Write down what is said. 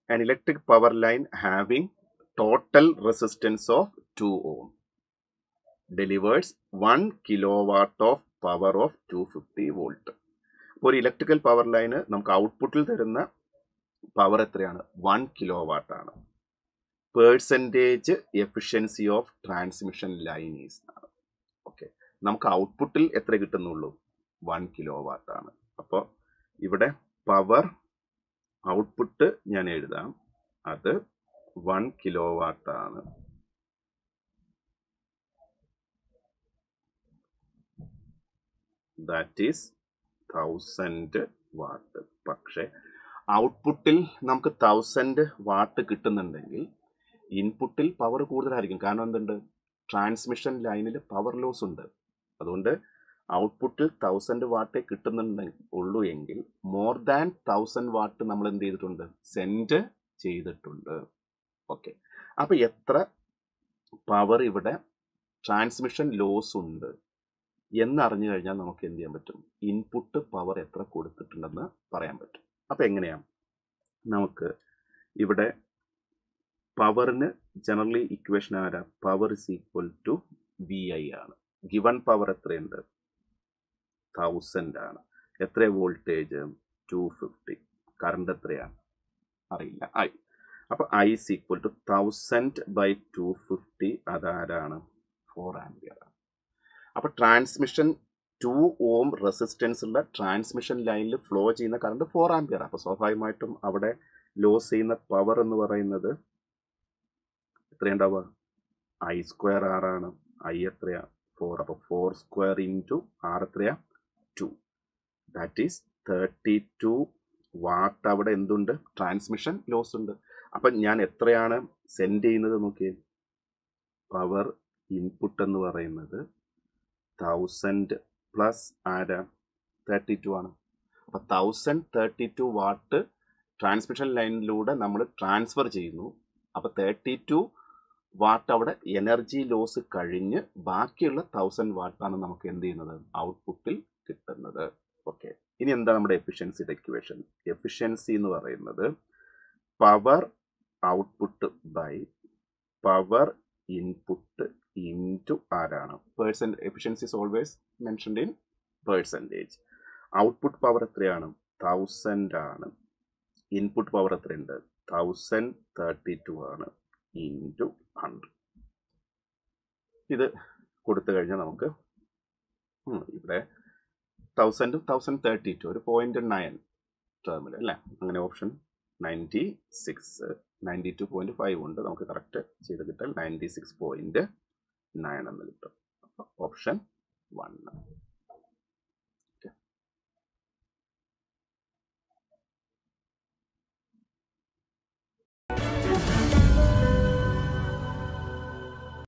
an electric power line having total resistance of 2 ohm delivers 1 kilowatt of power of 250 volt. അപ്പോൾ ഒരു electrical power line നമുക്ക് ഔട്ട്പുട്ടിൽ തരുന്ന power എത്രയാണ്? 1 kilowatt ആണ്. Percentage efficiency of transmission line is. Okay, നമുക്ക് ഔട്ട്പുട്ടിൽ എത്ര കിട്ടുന്നുള്ളൂ? 1 കിലോവാട്ട് ആണ്. അപ്പോൾ ഇവിടെ പവർ ഔട്ട്പുട്ട് ഞാൻ എഴുതാം, അത് 1 കിലോവാട്ട് ആണ്. That is 1000 what. പക്ഷേ ഔട്ട്പുട്ടിൽ നമുക്ക് 1000 വാട്ട് കിട്ടുന്നുണ്ടെങ്കിൽ ഇൻപുട്ടിൽ പവർ കൂടുതലായിരിക്കും. കാരണം എന്തുണ്ട്? ട്രാൻസ്മിഷൻ ലൈനിൽ പവർ ലോസ് ഉണ്ട്. അതുകൊണ്ട് ഔട്ട്പുട്ടിൽ 1000 വാട്ടേ കിട്ടുന്നുള്ളൂ എങ്കിൽ മോർ ദാൻ 1000 വാട്ട് നമ്മൾ എന്ത് ചെയ്തിട്ടുണ്ട്? സെൻഡ് ചെയ്തിട്ടുണ്ട്. ഓക്കെ, അപ്പൊ എത്ര പവർ ഇവിടെ ട്രാൻസ്മിഷൻ ലോസ് ഉണ്ട് എന്നറിഞ്ഞു കഴിഞ്ഞാൽ നമുക്ക് എന്ത് ചെയ്യാൻ പറ്റും? ഇൻപുട്ട് പവർ എത്ര കൊടുത്തിട്ടുണ്ടെന്ന് പറയാൻ പറ്റും. അപ്പൊ എങ്ങനെയാണ്? നമുക്ക് ഇവിടെ പവറിന് ജനറലി ഇക്വേഷൻ ആരാ? Power is equal to V I ആണ്. ഗിവൺ പവർ എത്രയുണ്ട്? 1000 ആണ്. എത്ര വോൾട്ടേജ്? 250. കറണ്ട് എത്രയാണ്? അറിയില്ല, ഐ. അപ്പൊ ഐ ഇസ് ഈക്വൽ ടു 1000/250. അതാരാണ്? 4 ആംപിയർ ആണ്. അപ്പൊ ട്രാൻസ്മിഷൻ 2 ഓം റെസിസ്റ്റൻസ് ഉള്ള ട്രാൻസ്മിഷൻ ലൈനിൽ ഫ്ലോ ചെയ്യുന്ന കറണ്ട് 4 ആംപിയർ. അപ്പൊ സ്വാഭാവികമായിട്ടും അവിടെ ലോസ് ചെയ്യുന്ന പവർ എന്ന് പറയുന്നത് എത്രയുണ്ടാവുക? I² R ആണ്. ഐ എത്രയാ? 4. അപ്പൊ 4² ഇൻറ്റു ആർ എത്രയാ? 2. That is 32 what. അവിടെ എന്തുണ്ട്? ട്രാൻസ്മിഷൻ ലോസ് ഉണ്ട്. അപ്പൊ ഞാൻ എത്രയാണ് സെൻഡ് ചെയ്യുന്നത് നോക്കിയേ. പവർ ഇൻപുട്ട് എന്ന് പറയുന്നത് 1000 പ്ലസ് ആരാ? 32 ആണ്. അപ്പൊ 1032 വാട്ട് ട്രാൻസ്മിഷൻ ലൈനിലൂടെ നമ്മൾ ട്രാൻസ്ഫർ ചെയ്യുന്നു. അപ്പൊ 32 വാട്ട് അവിടെ എനർജി ലോസ് കഴിഞ്ഞ് ബാക്കിയുള്ള 1000 വാട്ടാണ് നമുക്ക് എന്ത് ചെയ്യുന്നത്? ഔട്ട്പുട്ടിൽ കിട്ടുന്നത്. ഓക്കെ, ഇനി എന്താ നമ്മുടെ എഫിഷ്യൻസിയുടെ ഇക്വേഷൻ? എഫിഷ്യൻസി എന്ന് പറയുന്നത് power output by power input into ആരാണ്? Percent. Efficiency is always mentioned in percentage. Output power എത്രയാണ്? 1000 ആണ്. ഇൻപുട്ട് പവർ എത്രയുണ്ട്? 1032 ആണ്. ഇൻറ്റു 100. ഇത് കൊടുത്തു കഴിഞ്ഞാൽ നമുക്ക് ഇവിടെ 1000 1032 ഒരു 0.9 ടേമിൽ അല്ലേ? അങ്ങനെ ഓപ്ഷൻ 96 92.5 ഉണ്ട്. നമുക്ക് കറക്റ്റ് ചെയ്ത് കിട്ടാൻ 96.9 എന്ന് കിട്ടും. ഓപ്ഷൻ 1.